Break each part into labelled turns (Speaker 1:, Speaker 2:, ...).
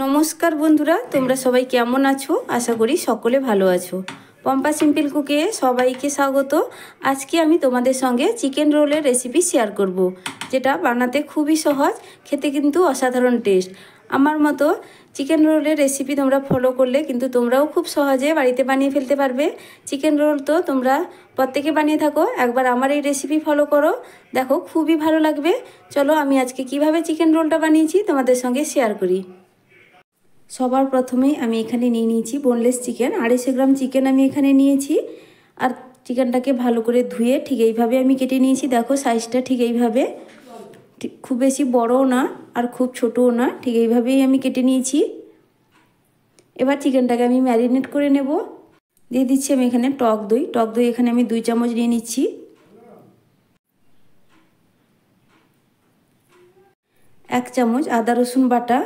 Speaker 1: নমস্কার বন্ধুরা, তোমরা সবাই কেমন আছো? আশা করি সকলে ভালো আছো। পম্পা সিম্পল কুকে সবাইকে স্বাগত। আজকে আমি তোমাদের সঙ্গে চিকেন রোলের রেসিপি শেয়ার করব, যেটা বানাতে খুবই সহজ, খেতে কিন্তু অসাধারণ টেস্ট। আমার মতো চিকেন রোলের রেসিপি তোমরা ফলো করলে কিন্তু তোমরাও খুব সহজে বাড়িতে বানিয়ে ফেলতে পারবে। চিকেন রোল তো তোমরা প্রত্যেকে বানিয়ে থাকো, একবার আমার এই রেসিপি ফলো করো, দেখো খুবই ভালো লাগবে। চলো আমি আজকে কিভাবে চিকেন রোলটা বানিয়েছি তোমাদের সঙ্গে শেয়ার করি। সবার প্রথমেই আমি এখানে নিয়ে নিয়েছি বোনলেস চিকেন, 250 গ্রাম চিকেন আমি এখানে নিয়েছি। আর চিকেনটাকে ভালো করে ধুয়ে ঠিক এইভাবে আমি কেটে নিয়েছি। দেখো সাইজটা ঠিক এইভাবে, খুব বেশি বড়ও না আর খুব ছোটও না, ঠিক এইভাবেই আমি কেটে নিয়েছি। এবার চিকেনটাকে আমি ম্যারিনেট করে নেব। দিয়ে দিচ্ছি আমি এখানে টক দই। টক দই এখানে আমি 2 চামচ নিয়ে নিচ্ছি। 1 চামচ আদা রসুন বাটা,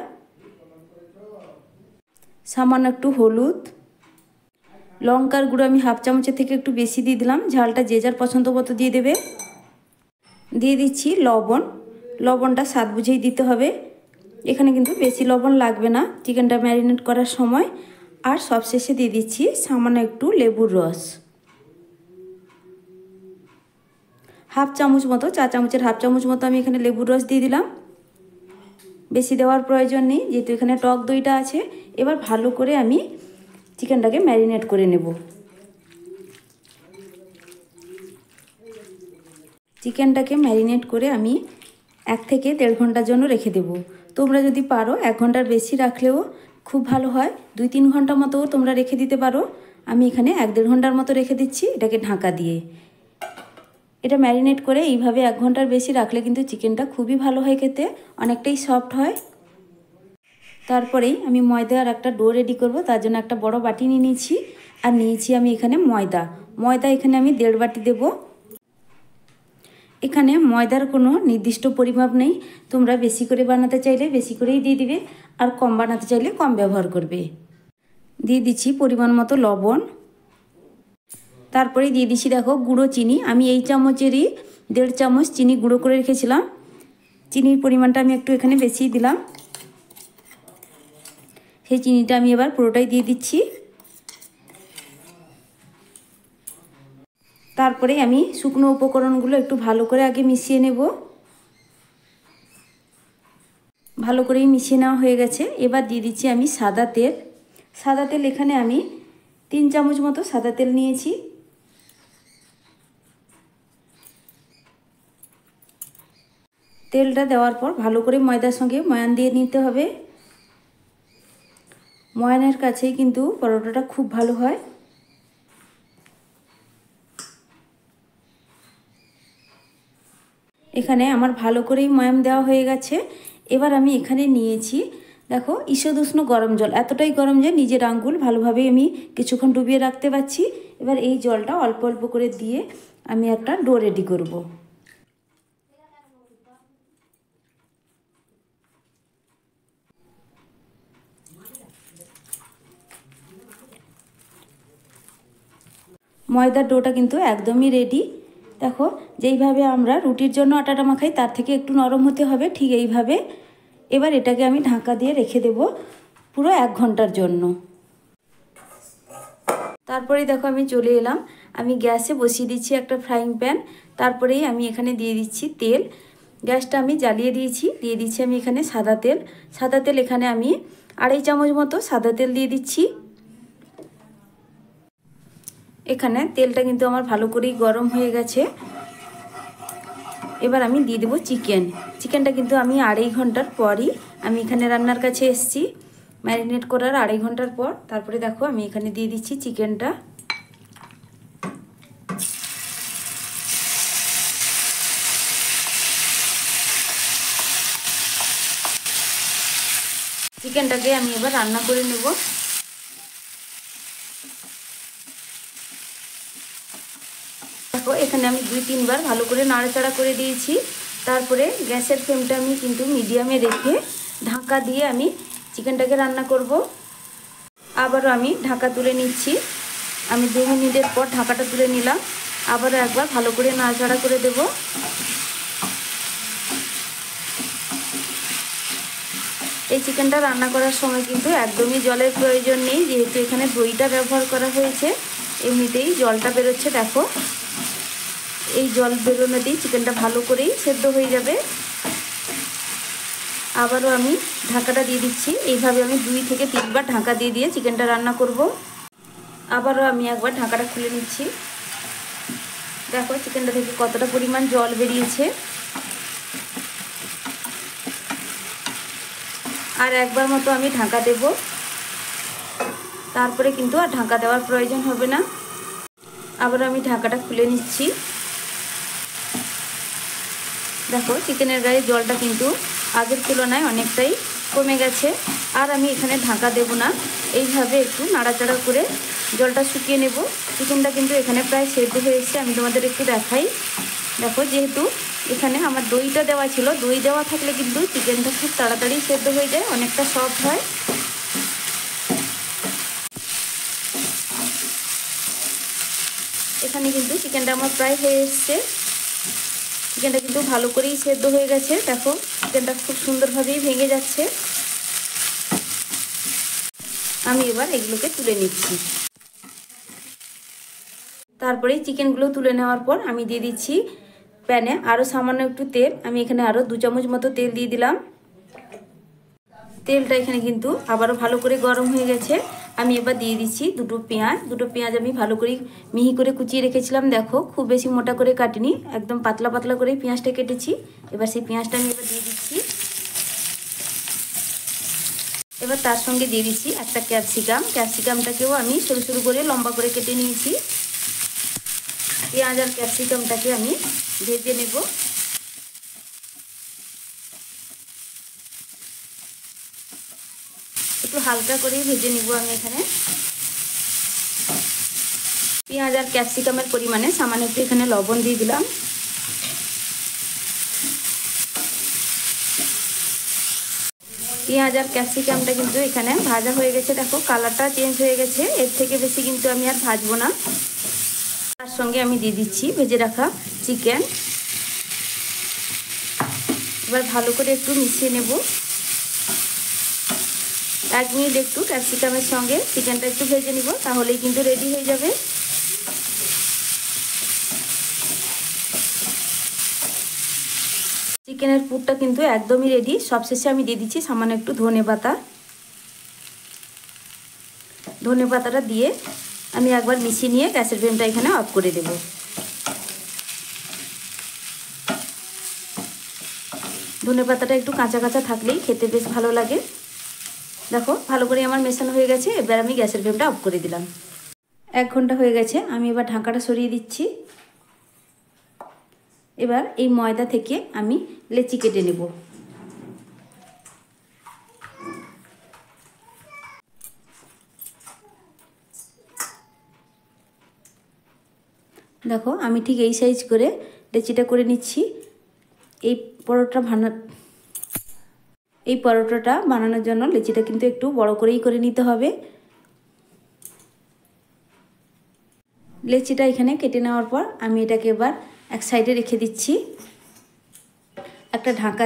Speaker 1: সামান্য একটু হলুদ, লঙ্কার গুঁড়ো আমি 1/2 চামচের থেকে একটু বেশি দিয়ে দিলাম, ঝালটা যে যার পছন্দ মতো দিয়ে দেবে। দিয়ে দিচ্ছি লবণ। লবণটা স্বাদ বুঝেই দিতে হবে, এখানে কিন্তু বেশি লবণ লাগবে না চিকেনটা ম্যারিনেট করার সময়। আর সবশেষে দিয়ে দিচ্ছি সামান্য একটু লেবুর রস, 1/2 চামচ মতো, 4 চামচের 1/2 চামচ মতো আমি এখানে লেবুর রস দিয়ে দিলাম। বেশি দেওয়ার প্রয়োজন নেই, যেহেতু এখানে টক দইটা আছে। এবার ভালো করে আমি চিকেনটাকে ম্যারিনেট করে নেব। চিকেনটাকে ম্যারিনেট করে আমি 1 থেকে 1.5 ঘন্টার জন্য রেখে দেব। তোমরা যদি পারো 1 ঘন্টার বেশি রাখলেও খুব ভালো হয়, 2-3 ঘন্টা মতো তোমরা রেখে দিতে পারো। আমি এখানে 1-1.5 ঘন্টার মতো রেখে দিচ্ছি এটাকে ঢাকা দিয়ে। এটা ম্যারিনেট করে এইভাবে 1 ঘন্টার বেশি রাখলে কিন্তু চিকেনটা খুবই ভালো হয় খেতে, অনেকটাই সফট হয়। তারপরেই আমি ময়দার একটা ডো রেডি করব, তার জন্য একটা বড় বাটি নিয়ে নিয়েছি। আর নিয়েছি আমি এখানে ময়দা এখানে আমি 1.5 বাটি দেব। এখানে ময়দার কোনো নির্দিষ্ট পরিমাপ নেই, তোমরা বেশি করে বানাতে চাইলে বেশি করেই দিয়ে দিবে, আর কম বানাতে চাইলে কম ব্যবহার করবে। দিয়ে দিচ্ছি পরিমাণ মতো লবণ। তারপরে দিয়ে দিচ্ছি দেখো গুঁড়ো চিনি। আমি এই চামচেরই 1.5 চামচ চিনি গুঁড়ো করে রেখেছিলাম। চিনির পরিমাণটা আমি একটু এখানে বেশি দিলাম। সেই চিনিটা আমি এবার পুরোটাই দিয়ে দিচ্ছি। তারপরে আমি শুকনো উপকরণগুলো একটু ভালো করে আগে মিশিয়ে নেব। ভালো করেই মিশিয়ে নেওয়া হয়ে গেছে। এবার দিয়ে দিচ্ছি আমি সাদা তেল। সাদা তেল এখানে আমি 3 চামচ মতো সাদা তেল নিয়েছি। তেলটা দেওয়ার পর ভালো করে ময়দার সঙ্গে ময়ান দিয়ে নিতে হবে। ময়ানের কাছেই কিন্তু পরোটাটা খুব ভালো হয়। এখানে আমার ভালো করেই ময়ান দেওয়া হয়ে গেছে। এবার আমি এখানে নিয়েছি দেখো ঈষদুষ্ণ গরম জল, এতটাই গরম যে নিজের আঙ্গুল ভালোভাবে আমি কিছুক্ষণ ডুবিয়ে রাখতে পারছি। এবার এই জলটা অল্প অল্প করে দিয়ে আমি একটা ডো রেডি করব। ময়দার ডোটা কিন্তু একদমই রেডি। দেখো যেইভাবে আমরা রুটির জন্য আটাটা মাখাই তার থেকে একটু নরম হতে হবে, ঠিক এইভাবে। এবার এটাকে আমি ঢাকা দিয়ে রেখে দেব পুরো 1 ঘন্টার জন্য। তারপরে দেখো আমি চলে এলাম, আমি গ্যাসে বসিয়ে দিচ্ছি একটা ফ্রাইং প্যান। তারপরেই আমি এখানে দিয়ে দিচ্ছি তেল। গ্যাসটা আমি জ্বালিয়ে দিয়েছি। দিয়ে দিচ্ছি আমি এখানে সাদা তেল। সাদা তেল এখানে আমি 2.5 চামচ মতো সাদা তেল দিয়ে দিচ্ছি। এখানে তেলটা কিন্তু আমার ভালো করেই গরম হয়ে গেছে। এবার আমি দিয়ে দেবো চিকেনটা কিন্তু আমি 2.5 ঘন্টার পরই আমি এখানে রান্নার কাছে এসেছি, ম্যারিনেট করার 2.5 ঘন্টার পর। তারপরে দেখো আমি এখানে দিয়ে দিচ্ছি চিকেনটা। চিকেনটাকে আমি এবার রান্না করে নেব। দেখো এখানে আমি 2-3 বার ভালো করে নাড়াচাড়া করে দিয়েছি। তারপরে গ্যাসের ফ্লেমটা আমি কিন্তু মিডিয়ামে রেখে ঢাকা দিয়ে আমি চিকেনটাকে রান্না করব। আবারও আমি ঢাকা তুলে নিচ্ছি। আমি 2 মিনিটের পর ঢাকাটা তুলে নিলাম। আবারও একবার ভালো করে নাড়াচাড়া করে দেব। এই চিকেনটা রান্না করার সময় কিন্তু একদমই জলের প্রয়োজন নেই, যেহেতু এখানে দইটা ব্যবহার করা হয়েছে। এমনিতেই জলটা বেরোচ্ছে, দেখো এই জল বেরোনোতেই চিকেনটা ভালো করেই সেদ্ধ হয়ে যাবে। আবারও আমি ঢাকাটা দিয়ে দিচ্ছি। এইভাবে আমি 2 থেকে 3 বার ঢাকা দিয়ে দিয়ে চিকেনটা রান্না করব। আবারও আমি একবার ঢাকাটা খুলে নিচ্ছি। দেখো চিকেনটা থেকে কতটা পরিমাণ জল বেরিয়েছে। আর একবার মতো আমি ঢাকা দেব, তারপরে কিন্তু আর ঢাকা দেওয়ার প্রয়োজন হবে না। আবার আমি ঢাকাটা খুলে নিচ্ছি। দেখো চিকেনের গায়ে জলটা কিন্তু আগের তুলনায় অনেকটাই কমে গেছে। আর আমি এখানে ঢাকা দেব না, এইভাবে একটু নাড়াচাড়া করে জলটা শুকিয়ে নেব। চিকেনটা কিন্তু এখানে প্রায় সেদ্ধ হয়ে এসেছে, আমি তোমাদের একটু দেখাই। দেখো যেহেতু এখানে আমার দইটা দেওয়া ছিল, দই দেওয়া থাকলে কিন্তু চিকেনটা খুব তাড়াতাড়ি সেদ্ধ হয়ে যায়, অনেকটা সফট হয়। এখানে কিন্তু চিকেনটা আমার প্রায় হয়ে এসছে। চিকেনটা কিন্তু ভালো করেই সেদ্ধ হয়ে গেছে। দেখো চিকেনটা খুব সুন্দরভাবেই ভেঙে যাচ্ছে। আমি এবার এগুলোকে তুলে নিচ্ছি। তারপরে চিকেনগুলো তুলে নেওয়ার পর আমি দিয়ে দিচ্ছি প্যানে আরও সামান্য একটু তেল। আমি এখানে আরও 2 চামচ মতো তেল দিয়ে দিলাম। তেলটা এখানে কিন্তু আবারও ভালো করে গরম হয়ে গেছে। আমি এবার দিয়ে দিচ্ছি দুটো পেঁয়াজ আমি ভালো করে মিহি করে কুচিয়ে রেখেছিলাম। দেখো খুব বেশি মোটা করে কাটিনি, একদম পাতলা পাতলা করে পেঁয়াজটা কেটেছি। এবার সেই পেঁয়াজটা আমি এবার দিয়ে দিচ্ছি। এবার তার সঙ্গে দিয়ে দিচ্ছি একটা ক্যাপসিকামটাকেও আমি সরু সরু করে লম্বা করে কেটে নিয়েছি। পেঁয়াজ আর ক্যাপসিকামটাকে আমি ভেজে নেব। একটু হালকা করেই ভেজে নিব আমি এখানে। পেঁয়াজ আর ক্যাপসিকামের পরিমাণে সামান্য একটু এখানে লবণ দিয়ে দিলাম। পেঁয়াজ আর ক্যাপসিকামটা কিন্তু এখানে ভাজা হয়ে গেছে। দেখো কালারটা চেঞ্জ হয়ে গেছে, এর থেকে বেশি কিন্তু আমি আর ভাজবো না। তার সঙ্গে আমি দিয়ে দিচ্ছি ভেজে রাখা চিকেন। এবার ভালো করে একটু মিশিয়ে নেব। 1 মিনিট একটু ক্যাপসিকামের সঙ্গে চিকেনটা একটু ভেজে নিব, তাহলেই কিন্তু রেডি হয়ে যাবে। চিকেনের পুরটা কিন্তু একদমই রেডি। সবশেষে আমি দিয়ে দিচ্ছি সামান্য একটু ধনে পাতাটা দিয়ে আমি একবার মিশিয়ে নিয়ে গ্যাসের ফ্লেমটা এখানে অফ করে দেব। ধনে পাতাটা একটু কাঁচা কাঁচা থাকলেই খেতে বেশ ভালো লাগে। দেখো ভালো করে আমার মেশানো হয়ে গেছে। এবার আমি গ্যাসের ফ্লেমটা অফ করে দিলাম। 1 ঘন্টা হয়ে গেছে, আমি এবার ঢাকাটা সরিয়ে দিচ্ছি। এবার এই ময়দা থেকে আমি লেচি কেটে নেব। দেখো আমি ঠিক এই সাইজ করে লেচিটা করে নিচ্ছি। এই পরোটাটা বানানোর জন্য লেচিটা কিন্তু একটু বড় করেই করে নিতে হবে। লেচিটা এখানে কেটে নেওয়ার পর আমি এটাকে এবার এক সাইডে রেখে দিচ্ছি একটা ঢাকা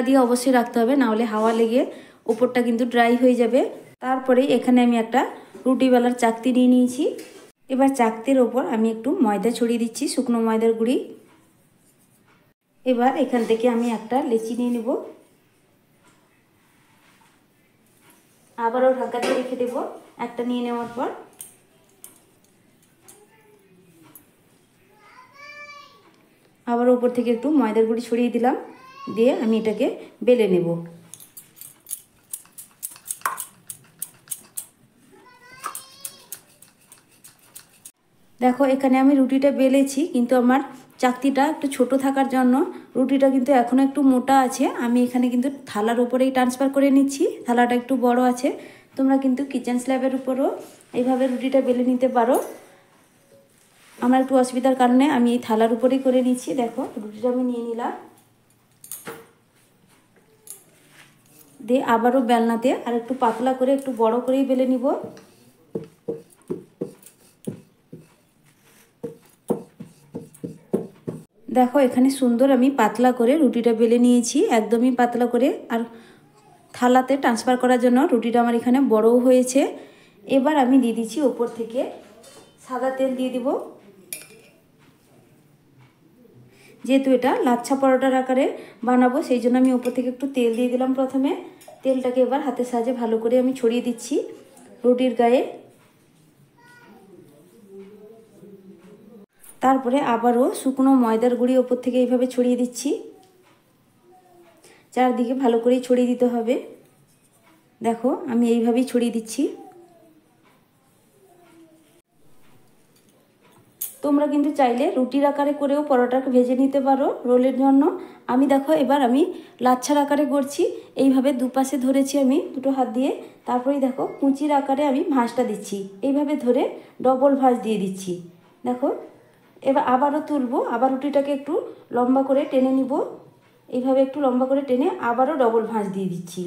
Speaker 1: দিয়ে অবশ্যই রাখতে হবে, না হলে হাওয়া লেগে উপরটা কিন্তু ড্রাই হয়ে যাবে। তারপরে এখানে আমি একটা রুটি বেলার চাকতি নিয়ে নিয়েছি। এবার চাকতির ওপর আমি একটু ময়দা ছড়িয়ে দিচ্ছি, শুকনো ময়দার গুঁড়ি। এবার এখান থেকে আমি একটা লেচি নিয়ে নেব, আবারও ঢাকা দিয়ে রেখে দেব। একটা নিয়ে নেওয়ার পর আবার উপর থেকে একটু ময়দার গুঁড়ি ছড়িয়ে দিলাম, দিয়ে আমি এটাকে বেলে নেব। দেখো এখানে আমি রুটিটা বেলেছি, কিন্তু আমার চাকতিটা একটু ছোট থাকার জন্য রুটিটা কিন্তু এখনও একটু মোটা আছে। আমি এখানে কিন্তু থালার উপরেই ট্রান্সফার করে নিচ্ছি, থালাটা একটু বড় আছে। তোমরা কিন্তু কিচেন স্ল্যাবের উপরও এইভাবে রুটিটা বেলে নিতে পারো। আমার একটু অসুবিধার কারণে আমি এই থালার উপরেই করে নিচ্ছি। দেখো রুটিটা আমি নিয়ে নিলাম, দিয়ে আবারও বেলনাতে আর একটু পাতলা করে একটু বড় করেই বেলে নিব। দেখো এখানে সুন্দর আমি পাতলা করে রুটিটা বেলে নিয়েছি, একদমই পাতলা করে। আর থালাতে ট্রান্সফার করার জন্য রুটিটা আমার এখানে বড়ও হয়েছে। এবার আমি দিয়ে দিচ্ছি ওপর থেকে সাদা তেল দিয়ে দিব। যেহেতু এটা লাচ্ছা পরোটার আকারে বানাবো সেই জন্য আমি ওপর থেকে একটু তেল দিয়ে দিলাম প্রথমে। তেলটাকে এবার হাতের সাহায্যে ভালো করে আমি ছড়িয়ে দিচ্ছি রুটির গায়ে। তারপরে আবারও শুকনো ময়দার গুঁড়ি ওপর থেকে এইভাবে ছড়িয়ে দিচ্ছি। চারদিকে ভালো করেই ছড়িয়ে দিতে হবে। দেখো আমি এইভাবেই ছড়িয়ে দিচ্ছি। তোমরা কিন্তু চাইলে রুটির আকারে করেও পরোটাকে ভেজে নিতে পারো রোলের জন্য। আমি দেখো এবার আমি লাচ্ছার আকারে করছি। এইভাবে দুপাশে ধরেছি আমি দুটো হাত দিয়ে। তারপরেই দেখো কুঁচির আকারে আমি ভাঁজটা দিচ্ছি। এইভাবে ধরে ডবল ভাঁজ দিয়ে দিচ্ছি। দেখো এবার আবারও তুলবো, আবার রুটিটাকে একটু লম্বা করে টেনে নিব। এইভাবে একটু লম্বা করে টেনে আবারও ডবল ভাঁজ দিয়ে দিচ্ছি।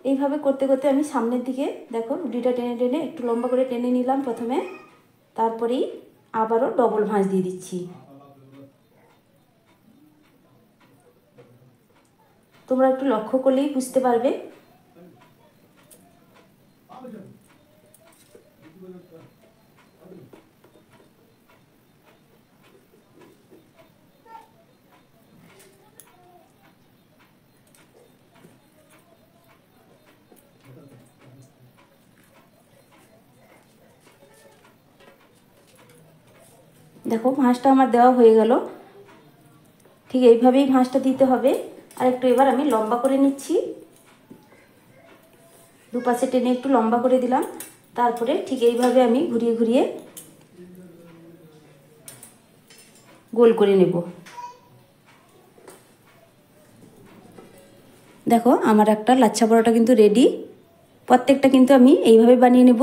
Speaker 1: এইভাবে করতে করতে আমি সামনের দিকে দেখো রুটিটা টেনে টেনে একটু লম্বা করে টেনে নিলাম প্রথমে, তারপরেই আবারও ডবল ভাঁজ দিয়ে দিচ্ছি। তোমরা একটু লক্ষ্য করলেই বুঝতে পারবে। দেখো ভাঁজটা আমার দেওয়া হয়ে গেল। ঠিক এইভাবেই ভাঁজটা দিতে হবে। আর একটু এবার আমি লম্বা করে নিচ্ছি। দুপাশে টেনে একটু লম্বা করে দিলাম। তারপরে ঠিক এইভাবে আমি ঘুরিয়ে ঘুরিয়ে গোল করে নেব। দেখো আমার একটা লাচ্ছা পরোটা কিন্তু রেডি। প্রত্যেকটা কিন্তু আমি এইভাবে বানিয়ে নেব।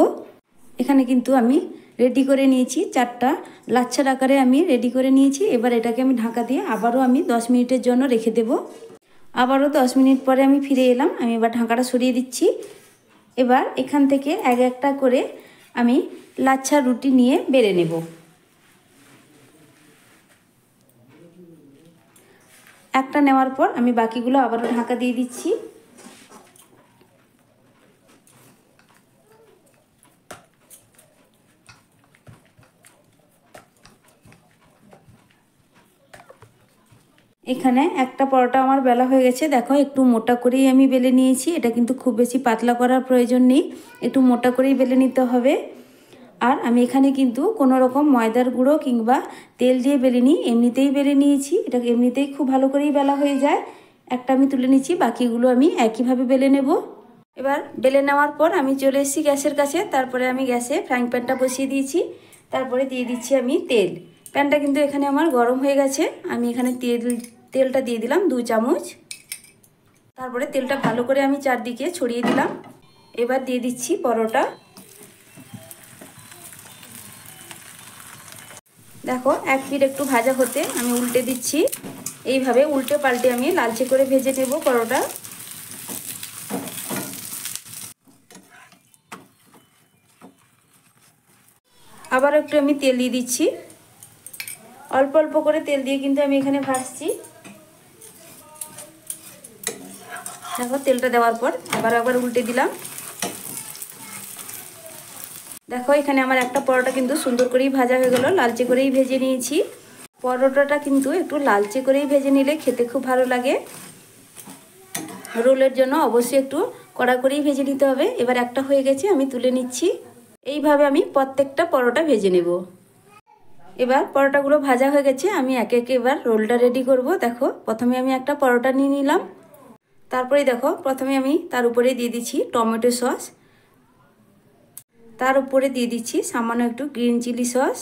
Speaker 1: এখানে কিন্তু আমি রেডি করে নিয়েছি চারটা লাচ্ছার আকারে আমি রেডি করে নিয়েছি। এবার এটাকে আমি ঢাকা দিয়ে আবারও আমি 10 মিনিটের জন্য রেখে দেব। আবারও 10 মিনিট পরে আমি ফিরে এলাম। আমি এবার ঢাকাটা সরিয়ে দিচ্ছি। এবার এখান থেকে এক একটা করে আমি লাচ্ছা রুটি নিয়ে বেলে নেব। একটা নেওয়ার পর আমি বাকিগুলো আবারও ঢাকা দিয়ে দিচ্ছি। এখানে একটা পরোটা আমার বেলা হয়ে গেছে। দেখো একটু মোটা করেই আমি বেলে নিয়েছি। এটা কিন্তু খুব বেশি পাতলা করার প্রয়োজন নেই, একটু মোটা করেই বেলে নিতে হবে। আর আমি এখানে কিন্তু কোনো রকম ময়দার গুঁড়ো কিংবা তেল দিয়ে বেলিনি, এমনিতেই বেলে নিয়েছি। এটা এমনিতেই খুব ভালো করেই বেলা হয়ে যায়। একটা আমি তুলে নিচ্ছি, বাকিগুলো আমি একইভাবে বেলে নেব। এবার বেলে নেওয়ার পর আমি চলে এসেছি গ্যাসের কাছে। তারপরে আমি গ্যাসে ফ্রাইং প্যানটা বসিয়ে দিয়েছি। তারপরে দিয়ে দিচ্ছি আমি তেল। প্যানটা কিন্তু এখানে আমার গরম হয়ে গেছে। আমি এখানে তেলটা দিয়ে দিলাম 2 চামচ। তারপরে তেলটা ভালো করে আমি চারদিকে ছড়িয়ে দিলাম। এবার দিয়ে দিচ্ছি পরোটা। দেখো এক পিঠ একটু ভাজা হতে আমি উল্টে দিচ্ছি। এইভাবে উল্টে পাল্টে আমি লালচে করে ভেজে নেব পরোটা। আবার একটু আমি তেল দিয়ে দিচ্ছি। অল্প অল্প করে তেল দিয়ে কিন্তু আমি এখানে ভাজছি। দেখো তেলটা দেওয়ার পর আবার উল্টে দিলাম। দেখো এখানে আমার একটা পরোটা কিন্তু সুন্দর করেই ভাজা হয়ে গেল, লালচে করেই ভেজে নিয়েছি। পরোটাটা কিন্তু একটু লালচে করেই ভেজে নিলে খেতে খুব ভালো লাগে। রোলের জন্য অবশ্যই একটু কড়া করেই ভেজে নিতে হবে। এবার একটা হয়ে গেছে, আমি তুলে নিচ্ছি। এইভাবে আমি প্রত্যেকটা পরোটা ভেজে নেব। এবার পরোটাগুলো ভাজা হয়ে গেছে, আমি একে একে এবার রোলটা রেডি করব। দেখো প্রথমে আমি একটা পরোটা নিয়ে নিলাম। তারপরে দেখো প্রথমে আমি তার উপরে দিয়ে দিচ্ছি টমেটো সস। তার উপরে দিয়ে দিচ্ছি সামান্য একটু গ্রিন চিলি সস।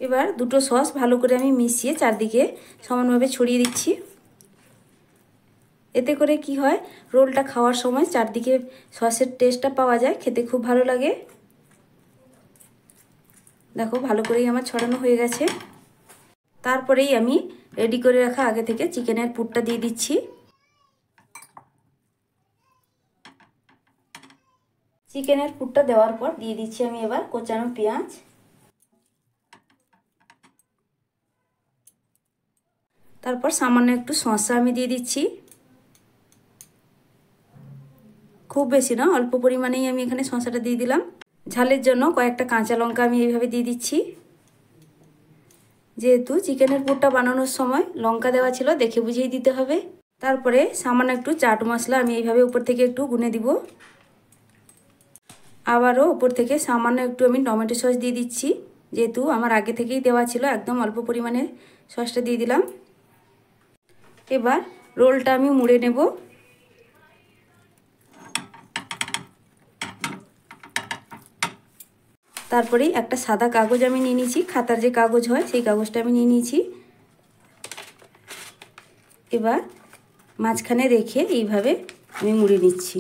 Speaker 1: এবার দুটো সস ভালো করে আমি মিশিয়ে চারদিকে সমানভাবে ছড়িয়ে দিচ্ছি। এতে করে কি হয়, রোলটা খাওয়ার সময় চারদিকে সসের টেস্টটা পাওয়া যায়, খেতে খুব ভালো লাগে। দেখো ভালো করেই আমার ছড়ানো হয়ে গেছে। তারপরেই আমি রেডি করে রাখা আগে থেকে চিকেনের পুরটা দিয়ে দিচ্ছি। চিকেনের পুরটা দেওয়ার পর দিয়ে দিচ্ছি আমি এবার কোচানো পেঁয়াজ। তারপর তারপর সামান্য একটু শসা আমি দিয়ে দিচ্ছি, খুব বেশি না, অল্প পরিমাণেই আমি এখানে শসাটা দিয়ে দিলাম। ঝালের জন্য কয়েকটা কাঁচা লঙ্কা আমি এইভাবে দিয়ে দিচ্ছি, যেহেতু চিকেনের পুরটা বানানোর সময় লঙ্কা দেওয়া ছিল, দেখে বুঝেই দিতে হবে। তারপরে সামান্য একটু চাট মশলা আমি এইভাবে উপর থেকে একটু গুনে দিব। আবারও উপর থেকে সামান্য একটু আমি টমেটো সস দিয়ে দিচ্ছি, যেহেতু আমার আগে থেকেই দেওয়া ছিল, একদম অল্প পরিমাণে সসটা দিয়ে দিলাম। এবার রোলটা আমি মুড়ে নেব। তারপরেই একটা সাদা কাগজ আমি নিয়ে নিয়েছি, খাতার যে কাগজ হয় সেই কাগজটা আমি নিয়ে নিয়েছি। এবার মাঝখানে রেখে এইভাবে আমি মুড়ে নিচ্ছি।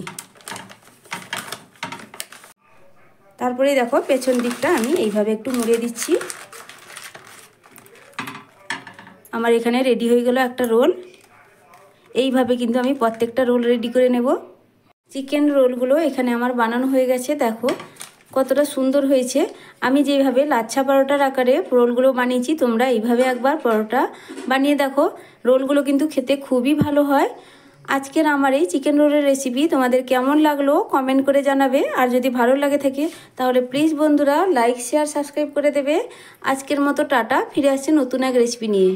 Speaker 1: তারপরে দেখো পেছন দিকটা আমি এইভাবে একটু মুড়ে দিচ্ছি। আমার এখানে রেডি হয়ে গেল একটা রোল। এইভাবে কিন্তু আমি প্রত্যেকটা রোল রেডি করে নেব। চিকেন রোলগুলো এখানে আমার বানানো হয়ে গেছে, দেখো কতটা সুন্দর হয়েছে। আমি যেভাবে লাচ্ছা পরোটার আকারে রোলগুলো বানিয়েছি, তোমরা এইভাবে একবার পরোটা বানিয়ে দেখো, রোলগুলো কিন্তু খেতে খুবই ভালো হয়। আজকের আমার এই চিকেন রোলের রেসিপি তোমাদের কেমন লাগলো কমেন্ট করে জানাবে। আর যদি ভালো লাগে থাকে তাহলে প্লিজ বন্ধুরা লাইক শেয়ার সাবস্ক্রাইব করে দেবে। আজকের মতো টাটা, ফিরে আসছে নতুন এক রেসিপি নিয়ে।